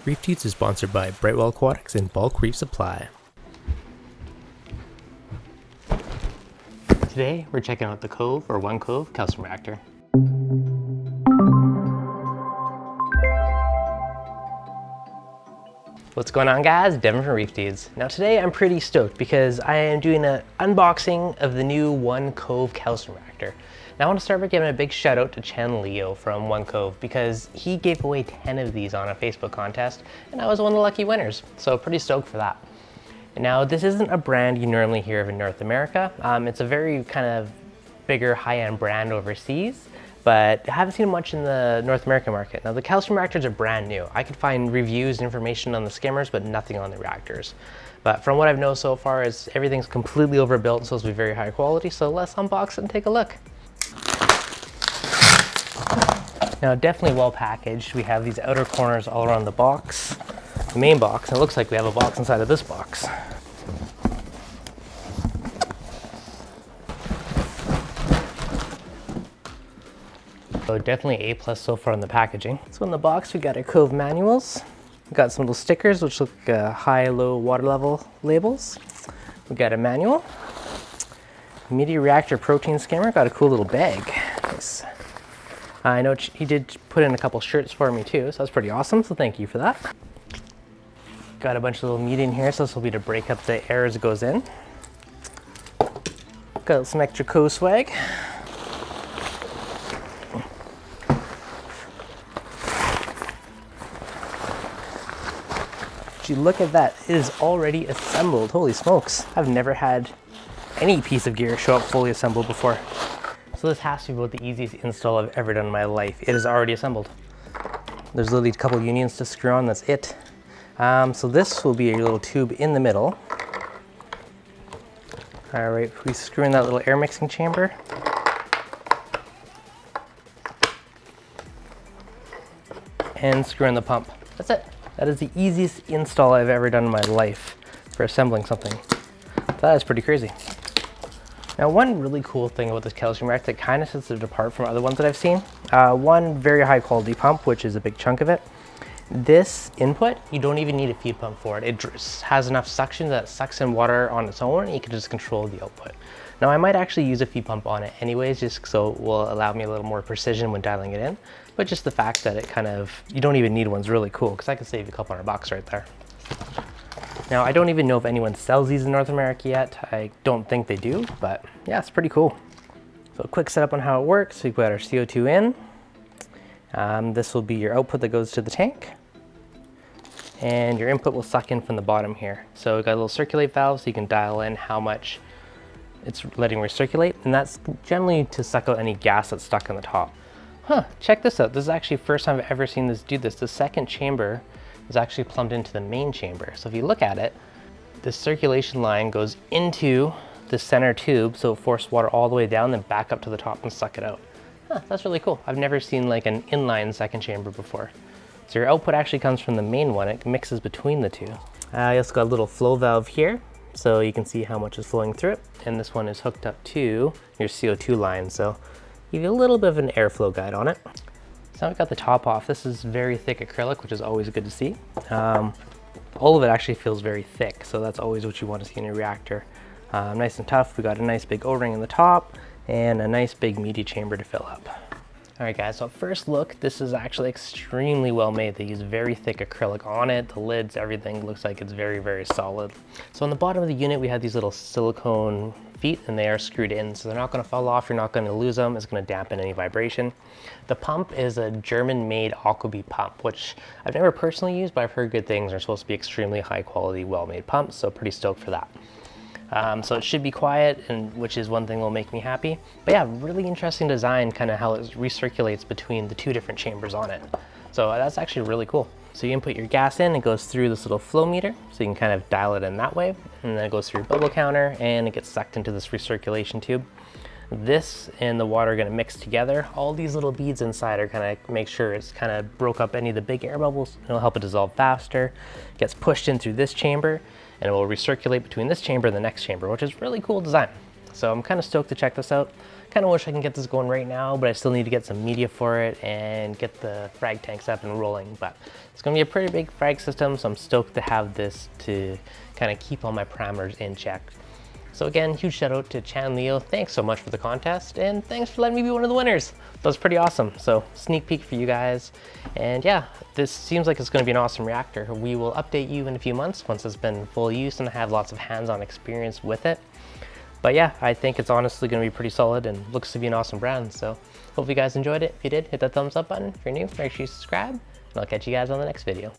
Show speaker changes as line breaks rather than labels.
ReefDudes is sponsored by Brightwell Aquatics and Bulk Reef Supply.
Today, we're checking out the Cove, or One Cove, calcium reactor. What's going on, guys? Devin from ReefDudes. Now today I'm pretty stoked because I am doing an unboxing of the new One Cove calcium reactor. Now I want to start by giving a big shout out to Chen Leo from One Cove because he gave away 10 of these on a Facebook contest and I was one of the lucky winners. So pretty stoked for that. Now this isn't a brand you normally hear of in North America. It's a very kind of bigger high-end brand overseas, but I haven't seen much in the North American market. Now the calcium reactors are brand new. I could find reviews and information on the skimmers, but nothing on the reactors. But from what I've known so far is everything's completely overbuilt and supposed to be very high quality, so let's unbox it and take a look. Now definitely well packaged. We have these outer corners all around the box, the main box, and it looks like we have a box inside of this box. So definitely A+ so far in the packaging. So in the box we got our Cove manuals. We got some little stickers which look high, low water level labels. We got a manual. Media reactor protein skimmer, got a cool little bag. Nice. I know he did put in a couple shirts for me too, so that's pretty awesome, so thank you for that. Got a bunch of little meat in here, so this will be to break up the air as it goes in. Got some extra Cove swag. If you look at that, it is already assembled. Holy smokes, I've never had any piece of gear show up fully assembled before. So this has to be about the easiest install I've ever done in my life. It is already assembled. There's literally a couple unions to screw on, that's it. So this will be your little tube in the middle. All right, we screw in that little air mixing chamber. And screw in the pump. That's it. That is the easiest install I've ever done in my life for assembling something. That is pretty crazy. Now one really cool thing about this calcium reactor that kind of sets it apart from other ones that I've seen. One very high quality pump, which is a big chunk of it. This input, you don't even need a feed pump for it. It just has enough suction that it sucks in water on its own and you can just control the output. Now I might actually use a feed pump on it anyways, just so it will allow me a little more precision when dialing it in. But just the fact that it kind of, you don't even need one is really cool because I could save you a couple $100 right there. Now I don't even know if anyone sells these in North America yet. I don't think they do, but yeah, it's pretty cool. So a quick setup on how it works. So we put our CO2 in. This will be your output that goes to the tank. And your input will suck in from the bottom here. So we've got a little circulate valve so you can dial in how much it's letting recirculate. And that's generally to suck out any gas that's stuck on the top. Check this out. This is actually the first time I've ever seen this do this. The second chamber is actually plumbed into the main chamber. So if you look at it, the circulation line goes into the center tube, so it forces water all the way down, then back up to the top and suck it out. That's really cool. I've never seen like an inline second chamber before. So your output actually comes from the main one. It mixes between the two. You also got a little flow valve here, so you can see how much is flowing through it. And this one is hooked up to your CO2 line, so give you a little bit of an airflow guide on it. So now we've got the top off. This is very thick acrylic, which is always good to see. All of it actually feels very thick, so that's always what you want to see in your reactor. Nice and tough. We got a nice big O-ring in the top and a nice big media chamber to fill up. All right guys, so at first look, this is actually extremely well made. They use very thick acrylic on it. The lids, everything looks like it's very, very solid. So on the bottom of the unit, we have these little silicone feet and they are screwed in. So they're not gonna fall off, you're not gonna lose them. It's gonna dampen any vibration. The pump is a German-made Aquabee pump, which I've never personally used, but I've heard good things. They're supposed to be extremely high quality, well-made pumps, so pretty stoked for that. So it should be quiet, and which is one thing that will make me happy. But yeah, really interesting design, kind of how it recirculates between the two different chambers on it. So that's actually really cool. So you input your gas in, it goes through this little flow meter, so you can kind of dial it in that way, and then it goes through your bubble counter, and it gets sucked into this recirculation tube. This and the water are going to mix together. All these little beads inside are kind of make sure it's kind of broke up any of the big air bubbles. It'll help it dissolve faster. It gets pushed in through this chamber, and it will recirculate between this chamber and the next chamber, which is really cool design. So I'm kind of stoked to check this out. Kind of wish I can get this going right now, but I still need to get some media for it and get the frag tanks up and rolling. But it's gonna be a pretty big frag system, so I'm stoked to have this to kind of keep all my parameters in check. So again, huge shout out to Chan Leo. Thanks so much for the contest, and thanks for letting me be one of the winners. That was pretty awesome. So sneak peek for you guys. And yeah, this seems like it's gonna be an awesome reactor. We will update you in a few months once it's been full use and I have lots of hands-on experience with it. But yeah, I think it's honestly gonna be pretty solid and looks to be an awesome brand. So hope you guys enjoyed it. If you did, hit that thumbs up button. If you're new, make sure you subscribe, and I'll catch you guys on the next video.